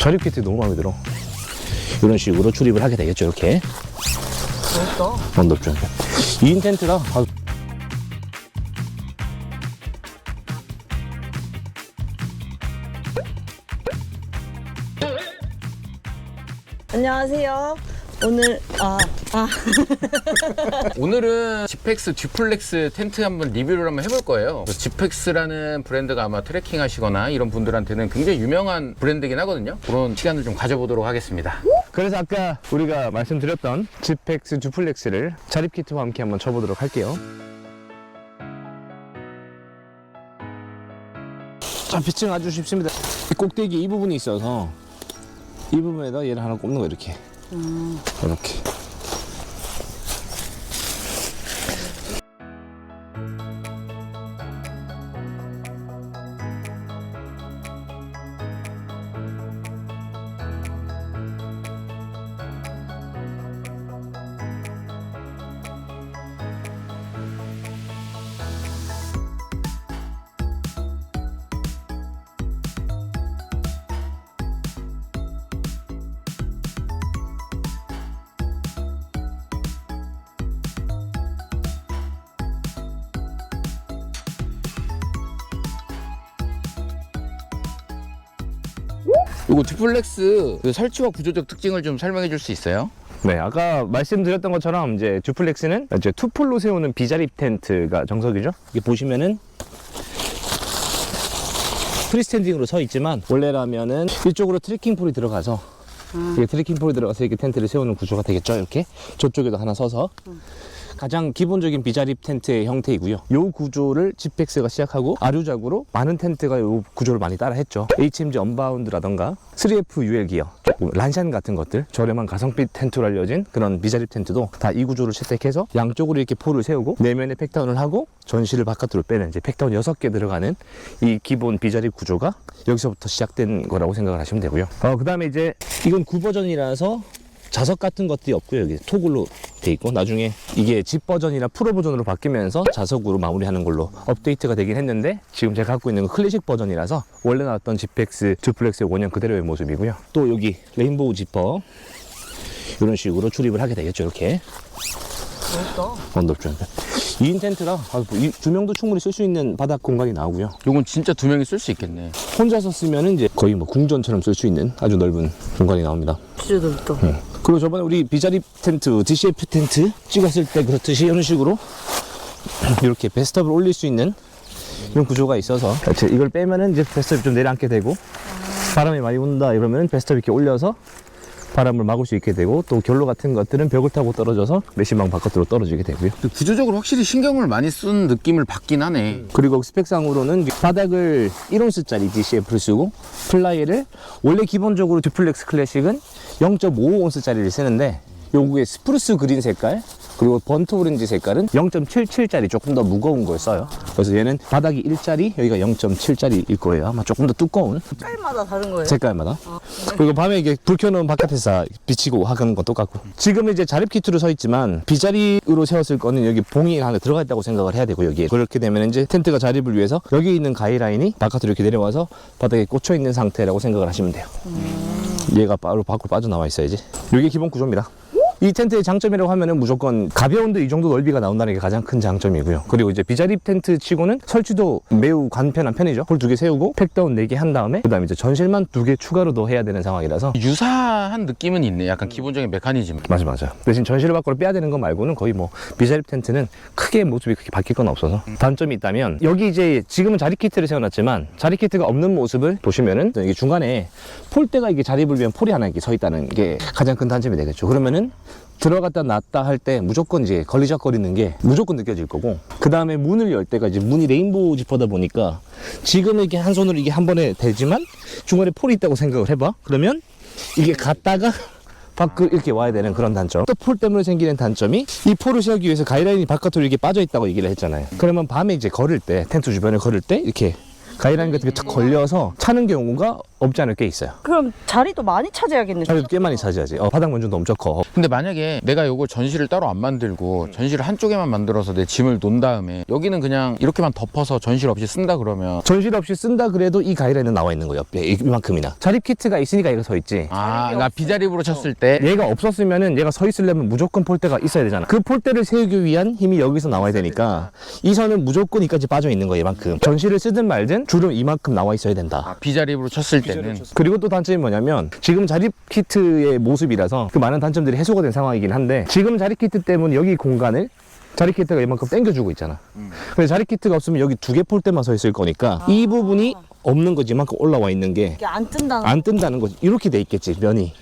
자립 키트 너무 마음에 들어. 이런 식으로 출입을 하게 되겠죠. 이렇게 멋있다. 넓죠. 2인 텐트라 안녕하세요. 오늘 오늘은 지펙스 듀플렉스 텐트 한번 리뷰를 한번 해볼 거예요. 지펙스라는 브랜드가 아마 트레킹 하시거나 이런 분들한테는 굉장히 유명한 브랜드긴 하거든요. 그런 시간을 좀 가져보도록 하겠습니다. 그래서 아까 우리가 말씀드렸던 지펙스 듀플렉스를 자립 키트와 함께 한번 쳐보도록 할게요. 자, 피칭 아주 쉽습니다. 꼭대기 이 부분이 있어서 이 부분에다 얘를 하나 꼽는 거 이렇게. 이렇게. 이거 듀플렉스 그 설치와 구조적 특징을 좀 설명해 줄 수 있어요? 네, 아까 말씀드렸던 것처럼 이제 듀플렉스는 이제 투폴로 세우는 비자립 텐트가 정석이죠. 이게 보시면은 프리스탠딩으로 서 있지만 원래라면은 이쪽으로 트레킹폴이 들어가서 이게 트레킹폴이 들어가서 이렇게 텐트를 세우는 구조가 되겠죠. 이렇게 저쪽에도 하나 서서 가장 기본적인 비자립 텐트의 형태이고요. 이 구조를 지펙스가 시작하고 아류작으로 많은 텐트가 이 구조를 많이 따라 했죠. HMG 언바운드라던가 3F UL 기어, 조금 란샨 같은 것들, 저렴한 가성비 텐트로 알려진 그런 비자립 텐트도 다 이 구조를 채택해서 양쪽으로 이렇게 폴을 세우고 내면에 팩다운을 하고 전시를 바깥으로 빼는 이제 팩다운 6개 들어가는 이 기본 비자립 구조가 여기서부터 시작된 거라고 생각을 하시면 되고요. 그 다음에 이제 이건 9버전이라서 자석 같은 것들이 없고요. 여기 토글로 돼 있고 나중에 이게 집 버전이나 프로 버전으로 바뀌면서 자석으로 마무리하는 걸로 업데이트가 되긴 했는데 지금 제가 갖고 있는 건 클래식 버전이라서 원래 나왔던 지펙스 듀플렉스의 원형 그대로의 모습이고요. 또 여기 레인보우 지퍼 이런 식으로 출입을 하게 되겠죠. 이렇게 멋있다. 넓죠. 2인 텐트라 2명도 충분히 쓸 수 있는 바닥 공간이 나오고요. 이건 진짜 2명이 쓸 수 있겠네. 혼자서 쓰면은 이제 거의 뭐 궁전처럼 쓸 수 있는 아주 넓은 공간이 나옵니다. 진짜 넓다. 그리고 저번에 우리 비자립 텐트, DCF 텐트 찍었을 때 그렇듯이 이런 식으로 이렇게 베스트업을 올릴 수 있는 이런 구조가 있어서 이걸 빼면은 이제 베스트업이 좀 내려앉게 되고 바람이 많이 분다 이러면 베스트업 이렇게 올려서 바람을 막을 수 있게 되고 또 결로 같은 것들은 벽을 타고 떨어져서 메시망 바깥으로 떨어지게 되고요. 구조적으로 확실히 신경을 많이 쓴 느낌을 받긴 하네. 그리고 스펙상으로는 바닥을 1온스짜리 DCF를 쓰고 플라이를 원래 기본적으로 듀플렉스 클래식은 0.55온스짜리를 쓰는데 요게 스프루스 그린 색깔 그리고 번트 오렌지 색깔은 0.77짜리 조금 더 무거운 걸 써요. 그래서 얘는 바닥이 1짜리 여기가 0.7짜리일 거예요. 아마 조금 더 두꺼운 색깔마다 다른 거예요? 색깔마다. 그리고 밤에 이게 불 켜놓으면 바깥에서 비치고 하는 건 똑같고. 지금은 이제 자립 키트로 서 있지만 비자리로 세웠을 거는 여기 봉이 하나 들어가 있다고 생각을 해야 되고 여기에 그렇게 되면 이제 텐트가 자립을 위해서 여기 있는 가이라인이 바깥으로 이렇게 내려와서 바닥에 꽂혀 있는 상태라고 생각을 하시면 돼요. 얘가 바로 밖으로 빠져나와 있어야지. 이게 기본 구조입니다. 이 텐트의 장점이라고 하면은 무조건 가벼운데 이 정도 넓이가 나온다는 게 가장 큰 장점이고요. 그리고 이제 비자립 텐트 치고는 설치도 매우 간편한 편이죠. 홀 2개 세우고 팩다운 4개 한 다음에 그 다음에 이제 전실만 2개 추가로 더 해야 되는 상황이라서 유사한 느낌은 있네. 약간 기본적인 메커니즘. 맞아. 대신 전실을 밖으로 빼야 되는 거 말고는 거의 뭐 비자립 텐트는 크게 모습이 크게 바뀔 건 없어서 단점이 있다면 여기 이제 지금은 자립 키트를 세워놨지만 자립 키트가 없는 모습을 보시면은 이게 중간에 폴대가 이게 자립을 위한 폴이 하나 이렇게 서 있다는 게 가장 큰 단점이 되겠죠. 그러면은 들어갔다 놨다 할 때 무조건 이제 걸리적거리는 게 무조건 느껴질 거고 그 다음에 문을 열 때가 이제 문이 레인보우 지퍼다 보니까 지금은 이게 한 손으로 이게 한 번에 되지만 중간에 폴이 있다고 생각을 해봐. 그러면 이게 갔다가 밖으로 이렇게 와야 되는 그런 단점. 또 폴 때문에 생기는 단점이 이 폴을 세우기 위해서 가이라인이 바깥으로 이렇게 빠져 있다고 얘기를 했잖아요. 그러면 밤에 이제 걸을 때 텐트 주변을 걸을 때 이렇게 가이라인 같은 게 탁 걸려서 차는 경우가 없지 않을 게 있어요. 그럼 자리도 많이 차지하겠네. 자리도 꽤 많이 차지하지. 바닥 면적도 엄청 커. 근데 만약에 내가 요거 전시를 따로 안 만들고 전시를 한쪽에만 만들어서 내 짐을 놓은 다음에 여기는 그냥 이렇게만 덮어서 전시를 없이 쓴다 그러면 전실 없이 쓴다 그래도 이 가이드라인은 나와 있는 거예요. 옆에 이만큼이나. 자립 키트가 있으니까 얘가 서 있지. 나 비자립으로 쳤을 때 얘가 없었으면은 얘가 서 있으려면 무조건 폴대가 있어야 되잖아. 그 폴대를 세우기 위한 힘이 여기서 나와야 되니까 이 선은 무조건 이까지 빠져 있는 거예요. 이만큼. 전실을 쓰든 말든 줄은 이만큼 나와 있어야 된다. 비자립으로 쳤을 때는 그리고 또 단점이 뭐냐면 지금 자립 키트의 모습이라서 그 많은 단점들이 해소가 된 상황이긴 한데 지금 자립 키트 때문에 여기 공간을 자립 키트가 이만큼 당겨주고 있잖아. 근데 자립 키트가 없으면 여기 두 개 폴대만 서 있을 거니까 이 부분이 없는 거지. 이만큼 올라와 있는 게 이게 안 뜬다는. 안 뜬다는 거지. 이렇게 돼 있겠지, 면이.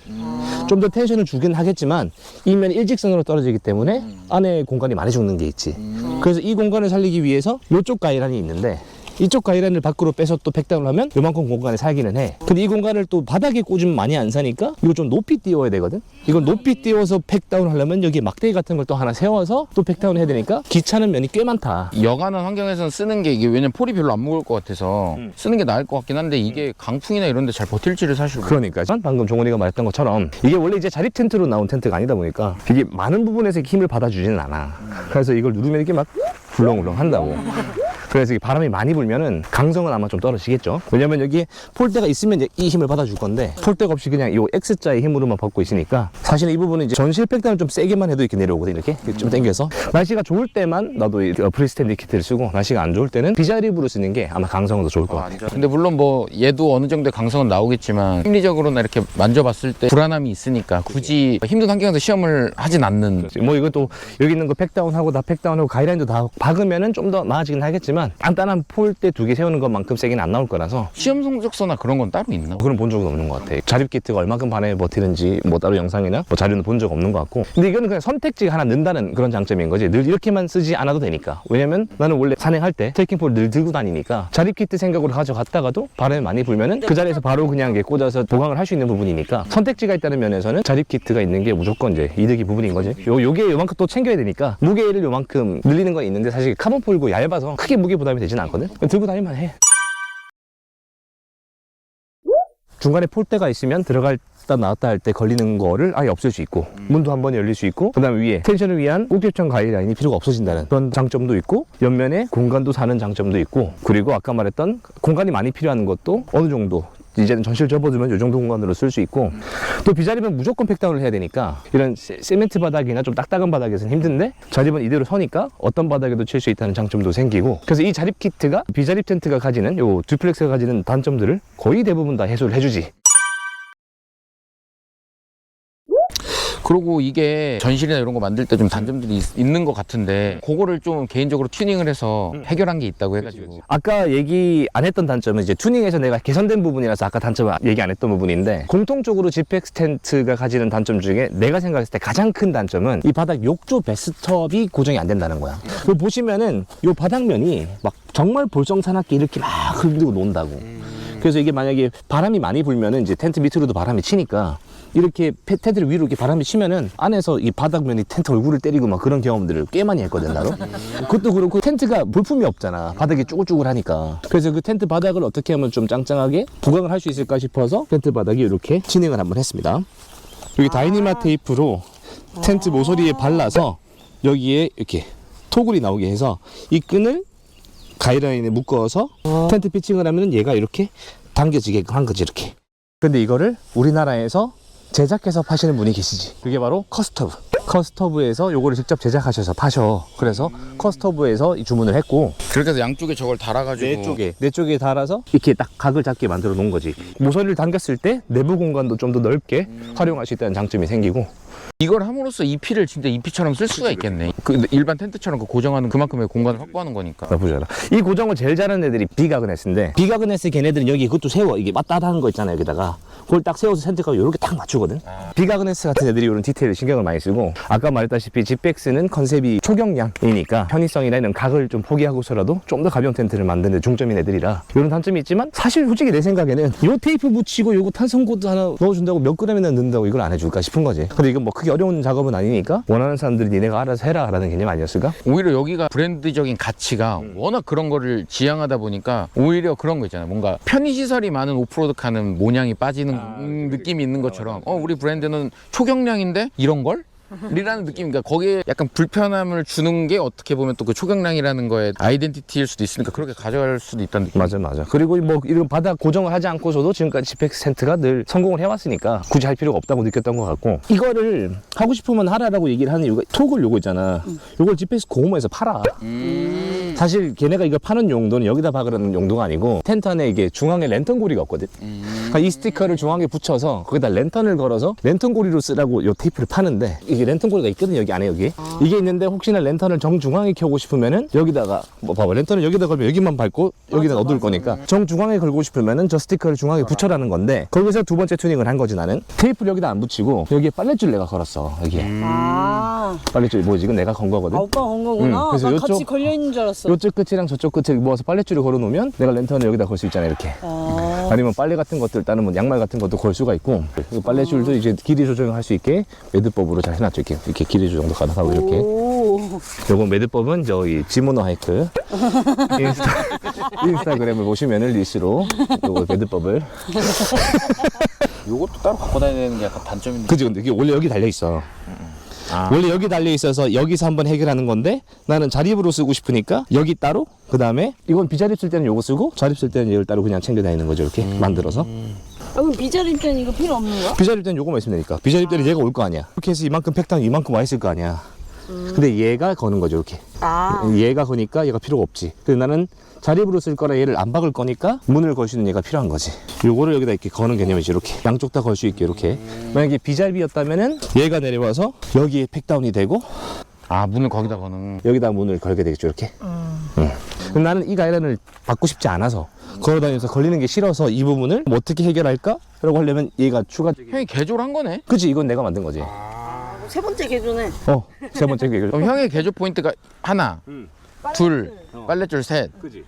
좀 더 텐션을 주긴 하겠지만 이 면이 일직선으로 떨어지기 때문에 안에 공간이 많이 죽는 게 있지. 그래서 이 공간을 살리기 위해서 이쪽 가이란이 있는데 이쪽 가이란을 밖으로 빼서 또 팩다운을 하면 요만큼 공간에 살기는 해. 근데 이 공간을 또 바닥에 꽂으면 많이 안 사니까 이거 좀 높이 띄워야 되거든. 이건 높이 띄워서 팩다운 하려면 여기 막대기 같은 걸 또 하나 세워서 또 팩다운 해야 되니까 귀찮은 면이 꽤 많다. 여간한 환경에서는 쓰는 게 이게 왜냐면 폴이 별로 안 무거울 것 같아서 쓰는 게 나을 것 같긴 한데 이게 강풍이나 이런 데 잘 버틸지를 사실 그러니까 방금 종원이가 말했던 것처럼 이게 원래 이제 자립 텐트로 나온 텐트가 아니다 보니까 이게 많은 부분에서 힘을 받아주지는 않아. 그래서 이걸 누르면 이렇게 막 훌렁훌렁 한다고. 그래서 이게 바람이 많이 불면은 강성은 아마 좀 떨어지겠죠. 왜냐면 여기에 폴대가 있으면 이제 이 힘을 받아줄 건데 폴대가 없이 그냥 이 X자의 힘으로만 받고 있으니까 사실은 이 부분은 이제 전실 팩다운을 좀 세게만 해도 이렇게 내려오거든. 이렇게 좀 당겨서 날씨가 좋을 때만 나도 이 프리스탠드 키트를 쓰고 날씨가 안 좋을 때는 비자립으로 쓰는 게 아마 강성은 더 좋을 것 같아. 근데 물론 뭐 얘도 어느 정도의 강성은 나오겠지만 심리적으로나 이렇게 만져봤을 때 불안함이 있으니까 굳이 힘든 환경에서 시험을 하진 않는. 뭐 이것도 여기 있는 거 팩다운하고 다 팩다운하고 가이드라인도 다 박으면은 좀 더 나아지긴 하겠지만 간단한 폴대 두 개 세우는 것만큼 세게는 안 나올 거라서 시험 성적서나 그런 건 따로 있나? 그런 본 적은 없는 것 같아. 자립 키트가 얼마큼 반에 버티는지 뭐 따로 영상이나 뭐 자료는 본 적 없는 것 같고. 근데 이거는 그냥 선택지가 하나 는다는 그런 장점인 거지. 늘 이렇게만 쓰지 않아도 되니까. 왜냐면 나는 원래 산행할 때 트레킹폴 늘 들고 다니니까 자립 키트 생각으로 가져갔다가도 바람이 많이 불면은 그 자리에서 바로 그냥 이게 꽂아서 보강을 할 수 있는 부분이니까 선택지가 있다는 면에서는 자립 키트가 있는 게 무조건 이제 이득이 부분인 거지. 요게 요만큼 또 챙겨야 되니까 무게를 요만큼 늘리는 건 있는데 사실 카본폴이고 얇아서 크게 무게 부담이 되진 않거든. 들고 다닐만 해. 중간에 폴대가 있으면 들어갔다 나왔다 할 때 걸리는 거를 아예 없앨 수 있고 문도 한 번에 열릴 수 있고 그 다음에 위에 텐션을 위한 꼭지점 가이드라인이 필요가 없어진다는 그런 장점도 있고 옆면에 공간도 사는 장점도 있고 그리고 아까 말했던 공간이 많이 필요한 것도 어느 정도 이제는 전실 접어두면 이 정도 공간으로 쓸 수 있고 또 비자립은 무조건 팩다운을 해야 되니까 이런 세멘트 바닥이나 좀 딱딱한 바닥에서는 힘든데 자립은 이대로 서니까 어떤 바닥에도 칠 수 있다는 장점도 생기고 그래서 이 자립 키트가 비자립 텐트가 가지는 요 듀플렉스가 가지는 단점들을 거의 대부분 다 해소를 해주지. 그리고 이게 전실이나 이런 거 만들 때 좀 단점들이 있는 것 같은데 그거를 좀 개인적으로 튜닝을 해서 해결한 게 있다고 해가지고 아까 얘기 안 했던 단점은 이제 튜닝에서 내가 개선된 부분이라서 아까 단점 얘기 안 했던 부분인데 공통적으로 지펙스 텐트가 가지는 단점 중에 내가 생각했을 때 가장 큰 단점은 이 바닥 욕조 베스트업이 고정이 안 된다는 거야. 그걸 보시면은 이 바닥면이 막 정말 볼썽사납게 이렇게 막 흔들고 논다고. 그래서 이게 만약에 바람이 많이 불면은 이제 텐트 밑으로도 바람이 치니까 이렇게 텐트를 위로 이렇게 바람이 치면은 안에서 이 바닥면이 텐트 얼굴을 때리고 막 그런 경험들을 꽤 많이 했거든 나도. 그것도 그렇고 텐트가 볼품이 없잖아. 바닥이 쭈글쭈글하니까. 그래서 그 텐트 바닥을 어떻게 하면 좀 짱짱하게 보강을 할 수 있을까 싶어서 텐트 바닥에 이렇게 진행을 한번 했습니다. 여기 다이니마 테이프로 텐트 모서리에 발라서 여기에 이렇게 토글이 나오게 해서 이 끈을 가이드라인에 묶어서 텐트 피칭을 하면 얘가 이렇게 당겨지게끔 한 거지 이렇게. 근데 이거를 우리나라에서 제작해서 파시는 분이 계시지. 그게 바로 커스터브. 커스터브에서 요거를 직접 제작하셔서 파셔. 그래서 커스터브에서 주문을 했고 그렇게 해서 양쪽에 저걸 달아가지고 내 쪽에 달아서 이렇게 딱 각을 잡게 만들어 놓은 거지. 모서리를 당겼을 때 내부 공간도 좀 더 넓게 활용할 수 있다는 장점이 생기고 이걸 함으로써 EP를 진짜 EP처럼 쓸 수가 있겠네. 그 일반 텐트처럼 그 고정하는 그만큼의 공간을 확보하는 거니까. 나쁘지 않아. 이 고정을 제일 잘하는 애들이 비가그네스인데 비가그네스 걔네들은 여기 그것도 세워. 이게 맞다하는 거 있잖아요 여기다가. 그걸 딱 세워서 텐트가 이렇게 딱 맞추거든. 비가그네스 같은 애들이 이런 디테일을 신경을 많이 쓰고, 아까 말했다시피 지펙스는 컨셉이 초경량이니까 편의성이나 이런 각을 좀 포기하고서라도 좀 더 가벼운 텐트를 만드는 데 중점인 애들이라 이런 단점이 있지만, 사실 솔직히 내 생각에는 요 테이프 붙이고 요거 탄성코드 하나 넣어준다고 몇 그램이나 넣는다고 이걸 안 해줄까 싶은 거지. 근데 이건 뭐 크게 어려운 작업은 아니니까 원하는 사람들이 니네가 알아서 해라 라는 개념 아니었을까? 오히려 여기가 브랜드적인 가치가 워낙 그런 거를 지향하다 보니까 오히려 그런 거 있잖아. 뭔가 편의시설이 많은 오프로드 카는 모양이 빠지는 느낌이 있는 것처럼 우리 브랜드는 초경량인데 이런 걸? 이라는 느낌이니까 거기에 약간 불편함을 주는 게 어떻게 보면 또 그 초경량이라는 거의 아이덴티티일 수도 있으니까 그렇게 가져갈 수도 있다는 느낌. 맞아. 그리고 뭐 이런 바닥 고정을 하지 않고서도 지금까지 지펙스 텐트가 늘 성공을 해왔으니까 굳이 할 필요가 없다고 느꼈던 것 같고, 이거를 하고 싶으면 하라라고 얘기를 하는 이유가 톡을 요거 있잖아. 요걸 지펙스 고무에서 팔아. 사실 걔네가 이걸 파는 용도는 여기다 박으라는 용도가 아니고, 텐트 안에 이게 중앙에 랜턴 고리가 없거든. 그러니까 이 스티커를 중앙에 붙여서 거기다 랜턴을 걸어서 랜턴 고리로 쓰라고 요 테이프를 파는데, 이게 랜턴 고리가 있거든 여기 안에. 여기 이게 있는데 혹시나 랜턴을 정중앙에 켜고 싶으면은 여기다가 뭐 봐봐, 랜턴을 여기다 걸면 여기만 밝고 여기다 어두울 거니까 정중앙에 걸고 싶으면은 저 스티커를 중앙에 붙여라는 건데, 거기서 두 번째 튜닝을 한 거지. 나는 테이프를 여기다 안 붙이고 여기에 빨랫줄 내가 걸었어. 여기에 빨랫줄 뭐지, 이건 내가 건 거거든. 오빠 건 거구나. 그래서 난 요쪽- 같이 걸려있는 줄 알았어. 요쪽 끝이랑 저쪽 끝을 모아서 빨랫줄을 걸어 놓으면 내가 랜턴을 여기다 걸 수 있잖아 이렇게. 아니면 빨래 같은 것들, 다른 뭐 양말 같은 것도 걸 수가 있고, 그 빨래줄도 이제 길이 조정을 할 수 있게 매듭법으로 잘 해놨죠. 이렇게 길이 조정도 가능하고 이렇게. 요거 매듭법은 저희 지모노 하이크 인스타그램을 보시면은 리스로 요거 매듭법을. 요것도 따로 갖고 다녀야 되는 게 약간 단점인데. 그지? 근데 이게 원래 여기 달려 있어. 원래 여기 달려 있어서 여기서 한번 해결하는 건데, 나는 자립으로 쓰고 싶으니까 여기 따로, 그 다음에 이건 비자립 쓸 때는 요거 쓰고 자립 쓸 때는 얘를 따로 그냥 챙겨 다니는 거죠. 이렇게 만들어서. 그럼 비자립 때는 이거 필요 없는 거야? 비자립 때는 요거만 있으면 되니까. 비자립 때는 얘가 올 거 아니야. 이렇게 해서 이만큼 팩당 이만큼 와 있을 거 아니야. 근데 얘가 거는 거죠 이렇게. 얘가 거니까 얘가 필요가 없지. 그래서 나는 자립으로 쓸 거라 얘를 안 박을 거니까 문을 걸 수 있는 얘가 필요한 거지. 요거를 여기다 이렇게 거는 개념이지. 이렇게 양쪽 다 걸 수 있게 이렇게. 만약에 비자립이었다면은 얘가 내려와서 여기에 팩다운이 되고, 문을 거기다 거는. 여기다 문을 걸게 되겠죠 이렇게. 근데 나는 이 가이드라인을 받고 싶지 않아서, 걸어다니면서 걸리는 게 싫어서 이 부분을 뭐 어떻게 해결할까? 라고 하려면 얘가 추가적인. 형이 개조를 한 거네. 그치, 이건 내가 만든 거지. 세 번째 개조네. 세 번째 개조. 그럼 형의 개조 포인트가 하나, 둘, 빨랫줄 셋. 그지.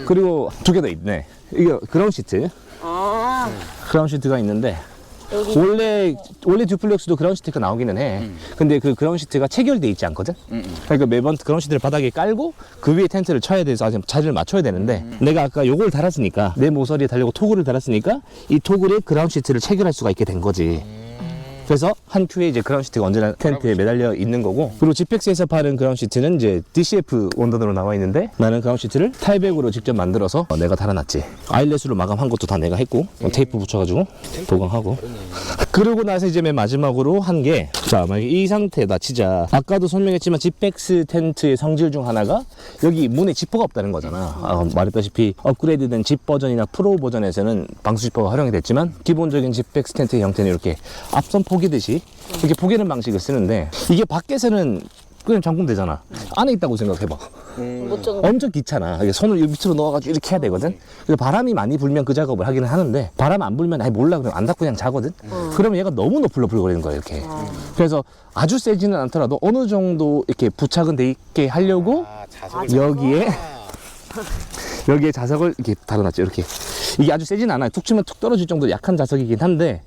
그리고 그리고 두 개 더 있네. 이게 그라운드 시트. 그라운드 시트가 있는데, 원래 듀플렉스도 그라운드 시트가 나오기는 해. 근데 그 그라운드 시트가 체결돼 있지 않거든. 그러니까 매번 그라운드 시트를 바닥에 깔고 그 위에 텐트를 쳐야 돼서 아주 자리를 맞춰야 되는데, 내가 아까 요걸 달았으니까, 내 모서리에 달려고 토글을 달았으니까 이 토글에 그라운드 시트를 체결할 수가 있게 된 거지. 그래서 한 큐에 이제 그라운드 시트가 언제나 텐트에 매달려 있는 거고, 그리고 지펙스에서 파는 그라운드 시트는 이제 DCF 원단으로 나와 있는데, 나는 그라운드 시트를 타이백으로 직접 만들어서 내가 달아놨지. 아일렛으로 마감한 것도 다 내가 했고, 테이프 붙여가지고 도강하고. 그러고 나서 이제 맨 마지막으로 한 게, 자, 만약에 이 상태다 치자. 아까도 설명했지만 지펙스 텐트의 성질 중 하나가 여기 문에 지퍼가 없다는 거잖아. 말했다시피 업그레이드된 집 버전이나 프로 버전에서는 방수 지퍼가 활용이 됐지만, 기본적인 지펙스 텐트의 형태는 이렇게 앞선 포개듯이 이렇게 포개는 방식을 쓰는데, 이게 밖에서는 그냥 잠금되잖아. 안에 있다고 생각해봐. 엄청 귀찮아. 이게 손을 여기 밑으로 넣어가지고 이렇게 해야 되거든. 그래서 바람이 많이 불면 그 작업을 하기는 하는데, 바람 안 불면 아예 몰라 그러면 안 닫고 그냥 자거든. 그러면 얘가 너무 너플너플거리는 거야 이렇게. 그래서 아주 세지는 않더라도 어느 정도 이렇게 부착은 돼 있게 하려고 여기에 자석을 이렇게 달아놨죠. 이렇게. 이게 아주 세진 않아요. 툭 치면 툭 떨어질 정도 약한 자석이긴 한데,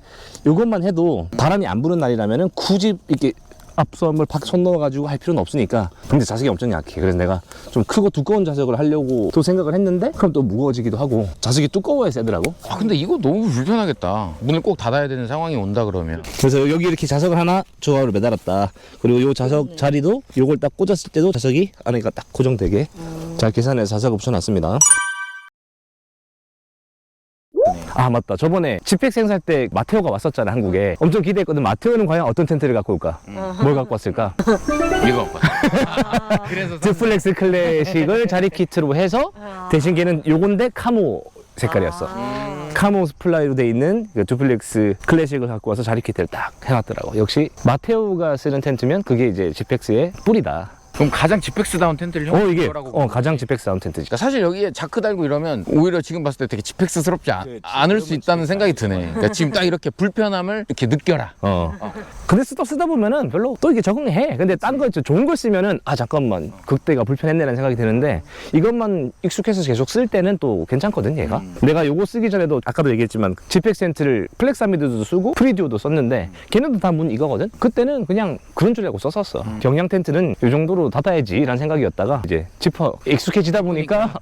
이것만 해도 바람이 안 부는 날이라면은 굳이 이렇게 앞섬을 손 넣어가지고 할 필요는 없으니까. 근데 자석이 엄청 약해. 그래서 내가 좀 크고 두꺼운 자석을 하려고 또 생각을 했는데, 그럼 또 무거워지기도 하고, 자석이 두꺼워야 세더라고. 근데 이거 너무 불편하겠다. 문을 꼭 닫아야 되는 상황이 온다 그러면. 그래서 여기 이렇게 자석을 하나 조합으로 매달았다. 그리고 요 자석 자리도 요걸 딱 꽂았을 때도 자석이 안에가 딱 고정되게 잘 계산해서 자석을 붙여놨습니다. 맞다. 저번에 지펙스 행사 때 마테오가 왔었잖아, 한국에. 엄청 기대했거든. 마테오는 과연 어떤 텐트를 갖고 올까? 뭘 갖고 왔을까? 이거 갖고 그래서 듀플렉스 클래식을 자리 키트로 해서, 대신 걔는 요건데 카모 색깔이었어. 카모 플라이로 돼 있는 그 듀플렉스 클래식을 갖고 와서 자리 키트를 딱 해놨더라고. 역시 마테오가 쓰는 텐트면 그게 이제 지펙스의 뿌리다. 그럼 가장 지펙스다운 텐트를 형 이게 거라고 가장 지펙스다운 텐트지. 그러니까 사실 여기에 자크 달고 이러면 오히려 지금 봤을 때 되게 지펙스스럽지 않을 수 있다는 생각이 드네. 그러니까 지금 딱 이렇게 불편함을 이렇게 느껴라. 근데 쓰다 보면은 별로 또 이게 적응해. 근데 딴 거 좋은 걸 쓰면은 잠깐만 그때가 불편했네라는 생각이 드는데 이것만 익숙해서 계속 쓸 때는 또 괜찮거든 얘가. 내가 요거 쓰기 전에도 아까도 얘기했지만 지펙스 텐트를 플렉사미드도 쓰고 프리듀오도 썼는데 걔네도 다 문 이거거든. 그때는 그냥 그런 줄 알고 썼었어. 경량 텐트는 요 정도로 닫아야지 라는 생각이었다가 이제 지퍼 익숙해지다 보니까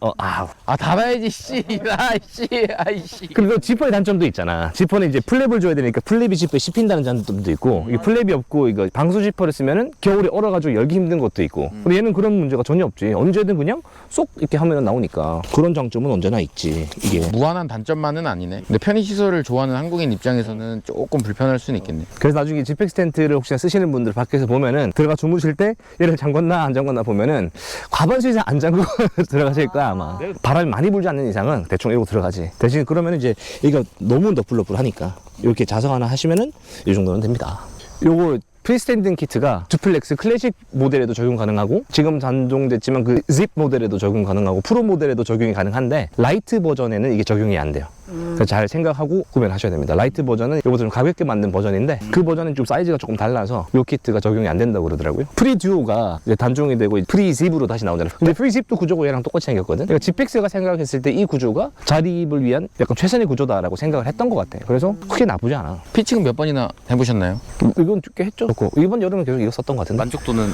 닫아야지 씨. 아이씨. 그리고 지퍼의 단점도 있잖아. 지퍼는 이제 플랩을 줘야 되니까 플랩이 지퍼에 씹힌다는 장점도 있고 이게 플랩이 없고 이거 방수 지퍼를 쓰면은 겨울에 얼어가지고 열기 힘든 것도 있고 근데 얘는 그런 문제가 전혀 없지. 언제든 그냥 쏙 이렇게 하면 나오니까 그런 장점은 언제나 있지. 이게 무한한 단점만은 아니네. 근데 편의시설을 좋아하는 한국인 입장에서는 조금 불편할 수는 있겠네. 그래서 나중에 지펙스 텐트를 혹시나 쓰시는 분들 밖에서 보면은 들어가 주무실 때 얘를 잠궜나 안 잠궜나 보면은 과반수 이상 안 잠그고 들어가실 거야 아마. 바람이 많이 불지 않는 이상은 대충 이러고 들어가지. 대신 그러면 이제 이거 너무 너플너플하니까 이렇게 자석 하나 하시면은 이 정도는 됩니다. 요거 프리스탠딩 키트가 두플렉스 클래식 모델에도 적용 가능하고 지금 단종됐지만 그 집 모델에도 적용 가능하고 프로 모델에도 적용이 가능한데 라이트 버전에는 이게 적용이 안 돼요. 그래서 잘 생각하고 구매를 하셔야 됩니다. 라이트 버전은 이거보다 좀 가볍게 만든 버전인데 그 버전은 좀 사이즈가 조금 달라서 이 키트가 적용이 안 된다고 그러더라고요. 프리 듀오가 이제 단종이 되고 프리 짚으로 다시 나오잖아요. 근데 프리 짚도 구조가 얘랑 똑같이 생겼거든. 그러니까 지펙스가 생각했을 때 이 구조가 자립을 위한 약간 최선의 구조다라고 생각을 했던 것 같아요. 그래서 크게 나쁘지 않아. 피칭은 몇 번이나 해보셨나요? 이건 꽤 했죠. 그렇고 이번 여름에 계속 이거 썼던 것 같은데. 만족도는?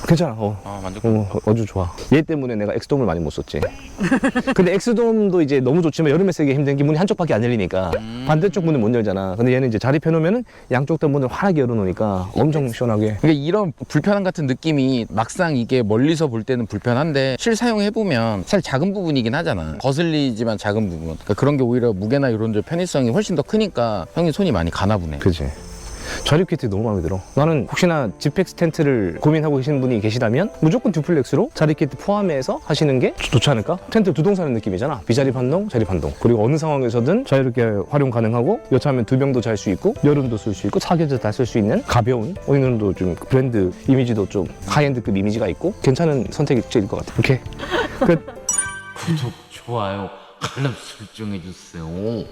괜찮아. 만족도. 아주 좋아. 얘 때문에 내가 엑스돔을 많이 못 썼지. 근데 엑스돔도 이제 너무 좋지만 여름에 쓰기 힘든 게 문이 한쪽밖에 안 열리니까 반대쪽 문을 못 열잖아. 근데 얘는 이제 자립해 놓으면은 양쪽 다 문을 환하게 열어놓으니까 엄청 시원하게. 그러니까 이런 불편함 같은 느낌이 막상 이게 멀리서 볼 때는 불편한데 실사용해보면 사실 작은 부분이긴 하잖아. 거슬리지만 작은 부분. 그러니까 그런 게 오히려 무게나 이런 데 편의성이 훨씬 더 크니까 형이 손이 많이 가나 보네. 그치. 자립 키트 너무 마음에 들어. 나는 혹시나 지펙스 텐트를 고민하고 계시는 분이 계시다면 무조건 듀플렉스로 자립 키트 포함해서 하시는 게 좋지 않을까? 텐트 두 동 사는 느낌이잖아. 비자립 한 동, 자립 한 동. 그리고 어느 상황에서든 자유롭게 활용 가능하고 여차하면 두 병도 잘 수 있고 여름도 쓸 수 있고 사계절 다 쓸 수 있는 가벼운 어느 정도 좀 브랜드 이미지도 좀 하이엔드급 이미지가 있고 괜찮은 선택지일 것 같아. 오케이. 끝. 구독, 좋아요, 알람 설정해주세요.